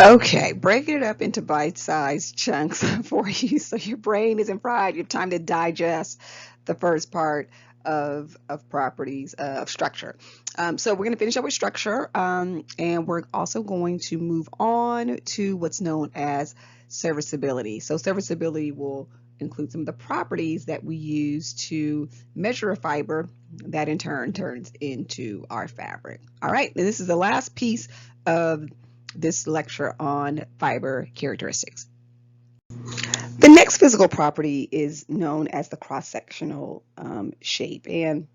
Okay, breaking it up into bite-sized chunks for you so your brain isn't fried. You have time to digest the first part of properties of structure. So we're going to finish up with structure, and we're also going to move on to what's known as serviceability. So serviceability will include some of the properties that we use to measure a fiber that in turn turns into our fabric. All right, and this is the last piece of this lecture on fiber characteristics. The next physical property is known as the cross-sectional shape. And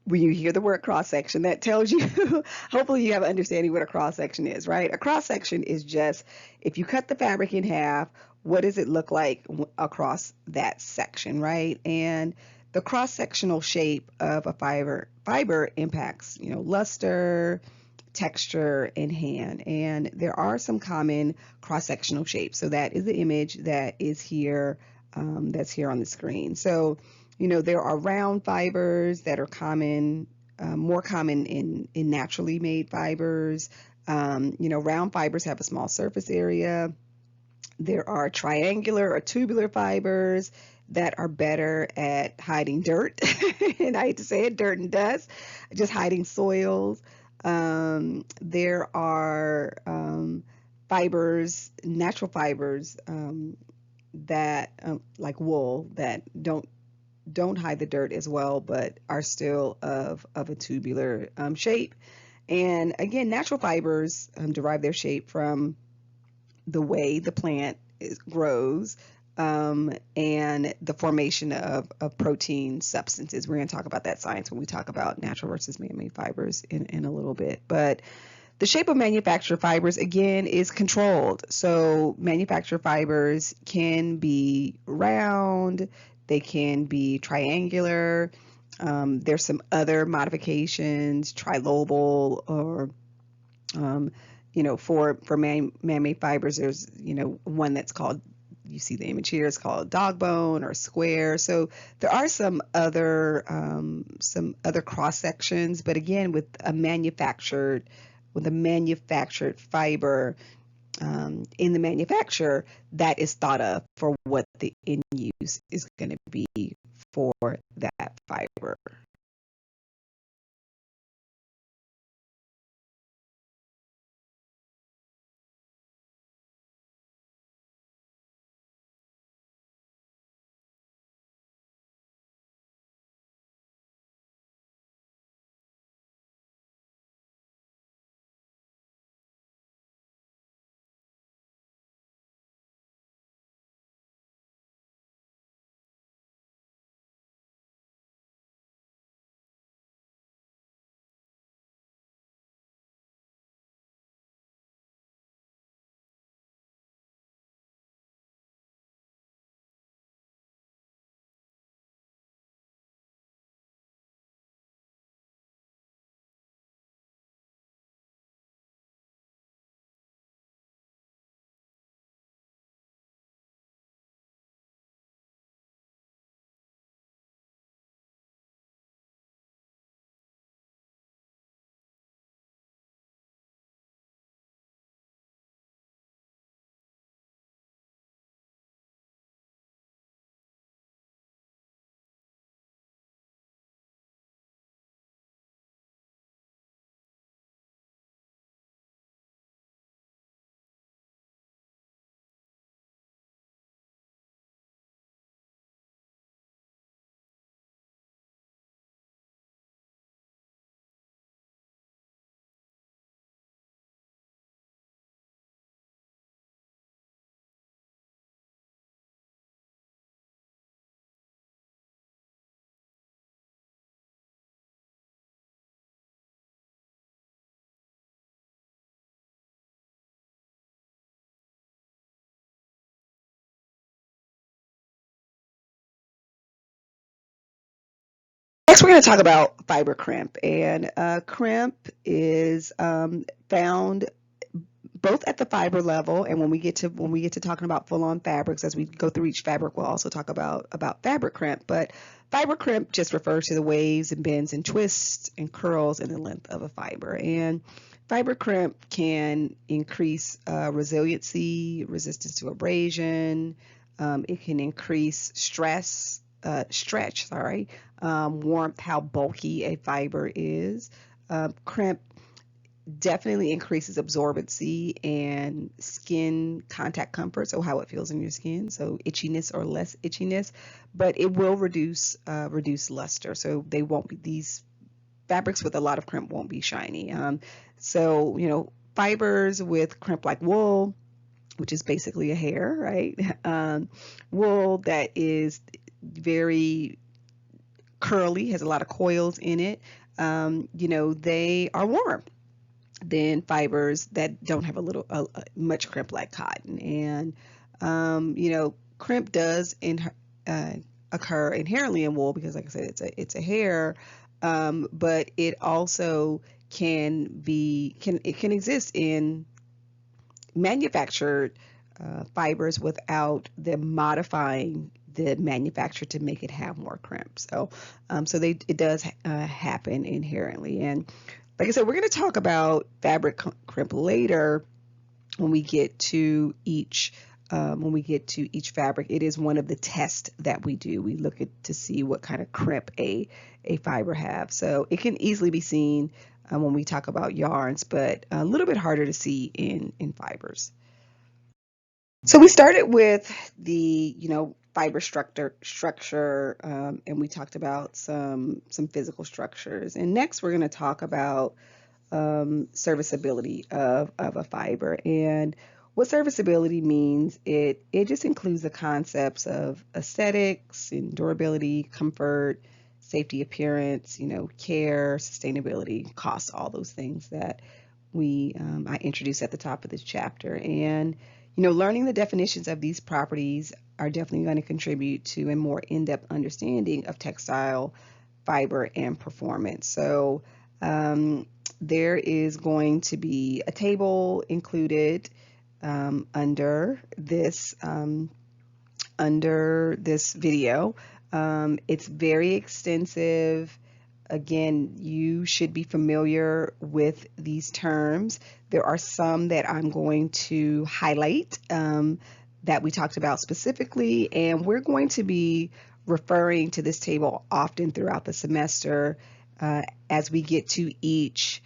when you hear the word cross-section, that tells you, hopefully you have an understanding what a cross-section is, right? A cross-section is just, if you cut the fabric in half, what does it look like across that section, right? And the cross-sectional shape of a fiber impacts, luster, texture, and hand. And there are some common cross-sectional shapes. So that is the image that is here, that's here on the screen. So, there are round fibers that are common, more common in naturally made fibers. Round fibers have a small surface area. There are triangular or tubular fibers that are better at hiding dirt, and I hate to say it, dirt and dust, just hiding soils. There are natural fibers that, like wool, that don't hide the dirt as well, but are still of a tubular shape. And again, natural fibers derive their shape from the way the plant grows, and the formation of protein substances. We're going to talk about that science when we talk about natural versus man-made fibers in a little bit. But the shape of manufactured fibers, again, is controlled. So manufactured fibers can be round, they can be triangular. There's some other modifications, trilobal, or for man-made fibers, there's one that's called, you see the image here, it's called dog bone or square. So there are some other cross sections, but again, with a manufactured fiber in the manufacturer, that is thought of for what the end use is going to be for that fiber. Next, we're going to talk about fiber crimp, and crimp is found both at the fiber level, and when we get to talking about full-on fabrics, as we go through each fabric, we'll also talk about fabric crimp. But fiber crimp just refers to the waves and bends and twists and curls in the length of a fiber. And Fiber crimp can increase resiliency, resistance to abrasion. It can increase stretch, warmth, how bulky a fiber is. Crimp definitely increases absorbency and skin contact comfort, so how it feels in your skin, so itchiness or less itchiness, but it will reduce luster, so they won't be, these fabrics with a lot of crimp won't be shiny. So, fibers with crimp like wool, which is basically a hair, right? Wool that is very curly, has a lot of coils in it, they are warmer than fibers that don't have much crimp like cotton. And crimp does occur inherently in wool because, like I said, it's a hair, but it also can exist in manufactured fibers without them modifying the manufacturer to make it have more crimp. So, it does happen inherently. And like I said, we're going to talk about fabric crimp later when we get to each fabric. It is one of the tests that we do. We look at to see what kind of crimp a fiber have. So it can easily be seen when we talk about yarns, but a little bit harder to see in fibers. So we started with the fiber structure, and we talked about some physical structures. And next we're going to talk about serviceability of a fiber. And what serviceability means, it just includes the concepts of aesthetics and durability, comfort, safety, appearance, care, sustainability, cost, all those things that I introduced at the top of this chapter. And learning the definitions of these properties are definitely going to contribute to a more in-depth understanding of textile fiber and performance. So there is going to be a table included under this video. It's very extensive. Again, you should be familiar with these terms. There are some that I'm going to highlight that we talked about specifically, and we're going to be referring to this table often throughout the semester. As we get to each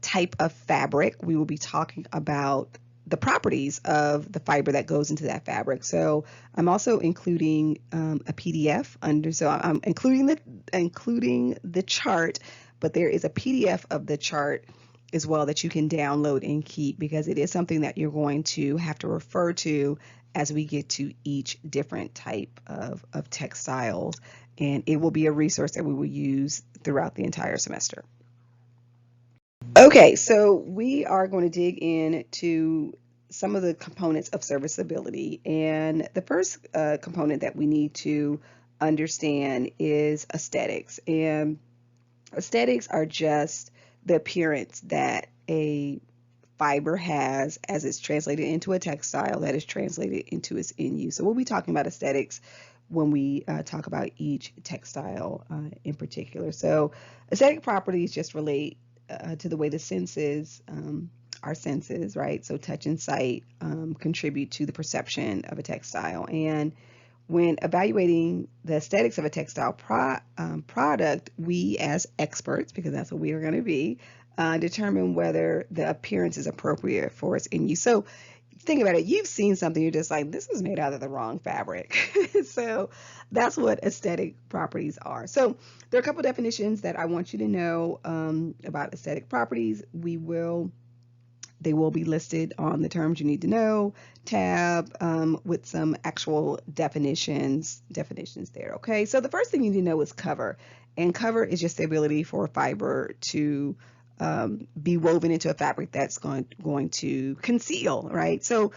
type of fabric, we will be talking about the properties of the fiber that goes into that fabric. So I'm also including a PDF so I'm including the chart, but there is a PDF of the chart as well that you can download and keep, because it is something that you're going to have to refer to as we get to each different type of textiles, and it will be a resource that we will use throughout the entire semester. Okay, so we are going to dig into some of the components of serviceability, and the first component that we need to understand is aesthetics. And aesthetics are just the appearance that a fiber has as it's translated into a textile that is translated into its end use. So we'll be talking about aesthetics when we talk about each textile in particular. So aesthetic properties just relate to the way the senses, our senses, right? So touch and sight contribute to the perception of a textile. And when evaluating the aesthetics of a textile product, we as experts, because that's what we are going to be, determine whether the appearance is appropriate for its end use. So think about it. You've seen something, you're just like, this is made out of the wrong fabric. So that's what aesthetic properties are. So there are a couple definitions that I want you to know about aesthetic properties. They will be listed on the terms you need to know tab with some actual definitions there. Okay, so the first thing you need to know is cover, and cover is just the ability for a fiber to be woven into a fabric that's going to conceal, right? So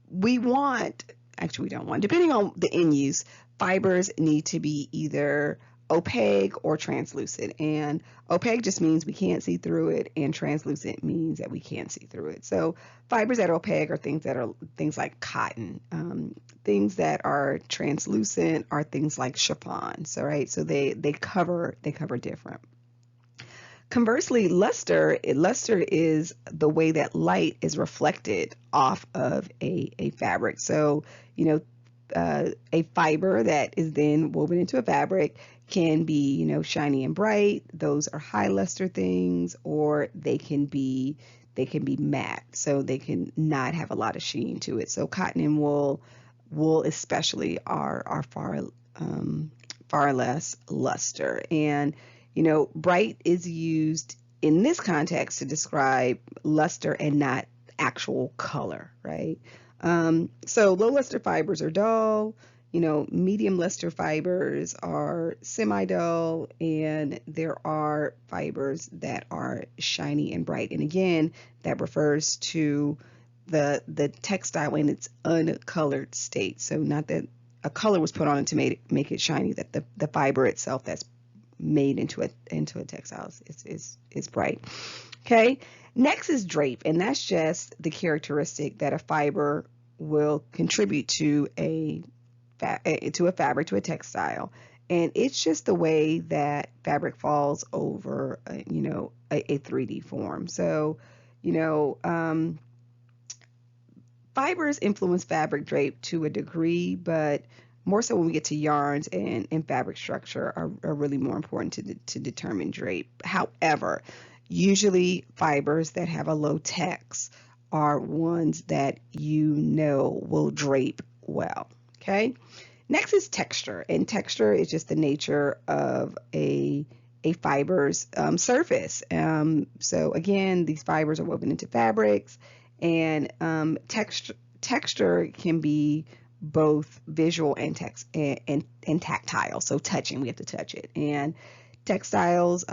we don't want, depending on the end use, fibers need to be either opaque or translucent. And opaque just means we can't see through it, and translucent means that we can see through it. So fibers that are opaque are things like cotton. Things that are translucent are things like chiffon. So right, so they cover different. Conversely, luster is the way that light is reflected off of a fabric. So, you know, a fiber that is then woven into a fabric can be, shiny and bright. Those are high luster things, or they can be matte, so they can not have a lot of sheen to it. So cotton and wool especially are far less luster. And bright is used in this context to describe luster and not actual color, right? So low luster fibers are dull, medium luster fibers are semi-dull, and there are fibers that are shiny and bright. And again, that refers to the textile in its uncolored state. So not that a color was put on it to make it shiny, that the fiber itself that's made into a textile is bright. Okay. Next is drape, and that's just the characteristic that a fiber will contribute to a fabric, to a textile. And it's just the way that fabric falls over, a 3D form. So, fibers influence fabric drape to a degree, but more so when we get to yarns and fabric structure are really more important to determine drape. However, usually fibers that have a low tex are ones that will drape well. Okay. Next is texture, and texture is just the nature of a fiber's surface. So again, these fibers are woven into fabrics, and texture can be both visual and tactile. So touching, we have to touch it. And textiles,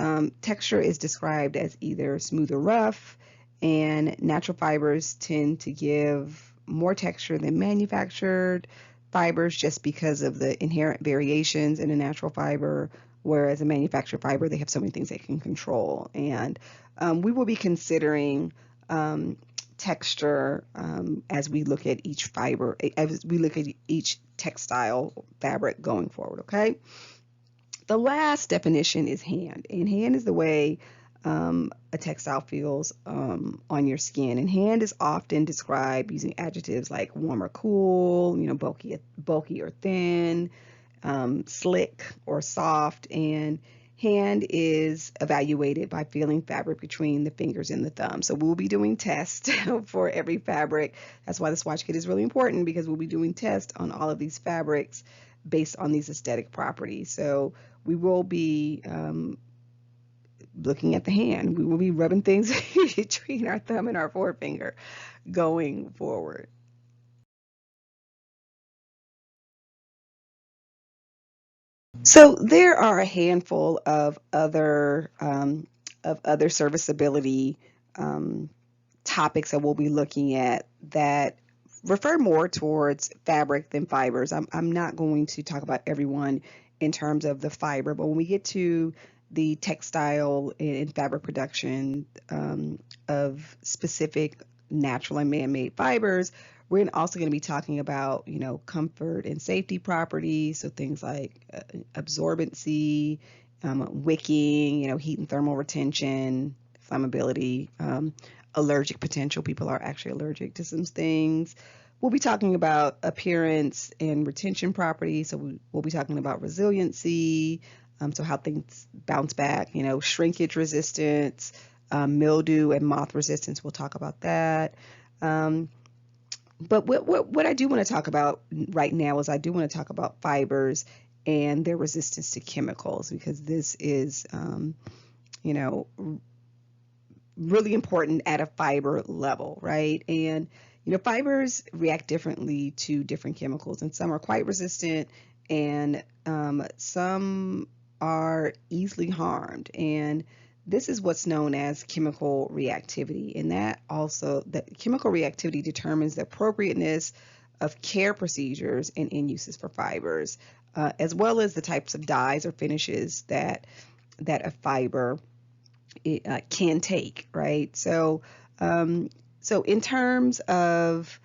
texture is described as either smooth or rough, and natural fibers tend to give more texture than manufactured fibers just because of the inherent variations in a natural fiber, whereas a manufactured fiber, they have so many things they can control. And we will be considering texture as we look at each fiber, as we look at each textile fabric going forward, okay? The last definition is hand, and hand is the way a textile feels on your skin. And hand is often described using adjectives like warm or cool, bulky or thin, slick or soft. And hand is evaluated by feeling fabric between the fingers and the thumb. So we'll be doing tests for every fabric. That's why the swatch kit is really important, because we'll be doing tests on all of these fabrics based on these aesthetic properties. So we will be looking at the hand. We will be rubbing things between our thumb and our forefinger going forward. So there are a handful of other serviceability topics that we'll be looking at that refer more towards fabric than fibers. I'm not going to talk about everyone in terms of the fiber, but when we get to the textile and fabric production of specific natural and man-made fibers, we're also going to be talking about, comfort and safety properties. So things like absorbency, wicking, heat and thermal retention, flammability, allergic potential. People are actually allergic to some things. We'll be talking about appearance and retention properties. So we'll be talking about resiliency, so how things bounce back, shrinkage resistance, mildew and moth resistance. We'll talk about that. But what I do want to talk about right now is I do want to talk about fibers and their resistance to chemicals, because this is, really important at a fiber level, right? And fibers react differently to different chemicals, and some are quite resistant, and some are easily harmed. And this is what's known as chemical reactivity. And that chemical reactivity determines the appropriateness of care procedures and end uses for fibers, as well as the types of dyes or finishes that a fiber can take, right? So, in terms of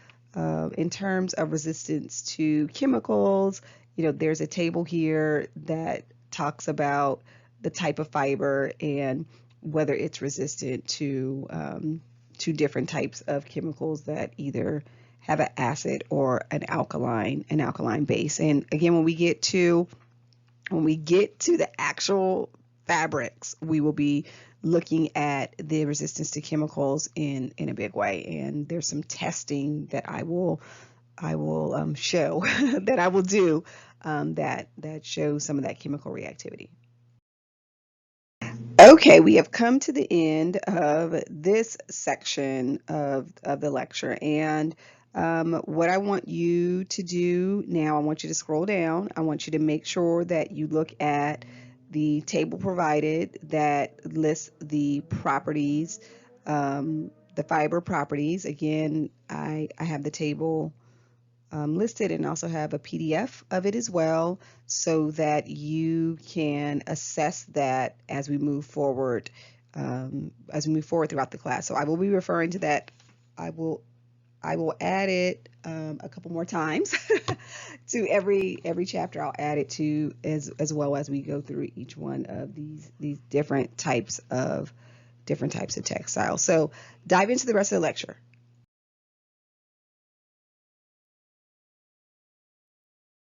resistance to chemicals, there's a table here that talks about the type of fiber, and whether it's resistant to different types of chemicals that either have an acid or an alkaline base. And again, when we get to the actual fabrics, we will be looking at the resistance to chemicals in a big way. And there's some testing that I will show that I will do that shows some of that chemical reactivity. Okay, we have come to the end of this section of the lecture, and what I want you to do now, I want you to scroll down. I want you to make sure that you look at the table provided that lists the properties, the fiber properties. Again, I have the table listed and also have a PDF of it as well, so that you can assess that as we move forward throughout the class. So I will be referring to that. I will add it a couple more times to every chapter. I'll add it to as well as we go through each one of these different types of textiles. So dive into the rest of the lecture.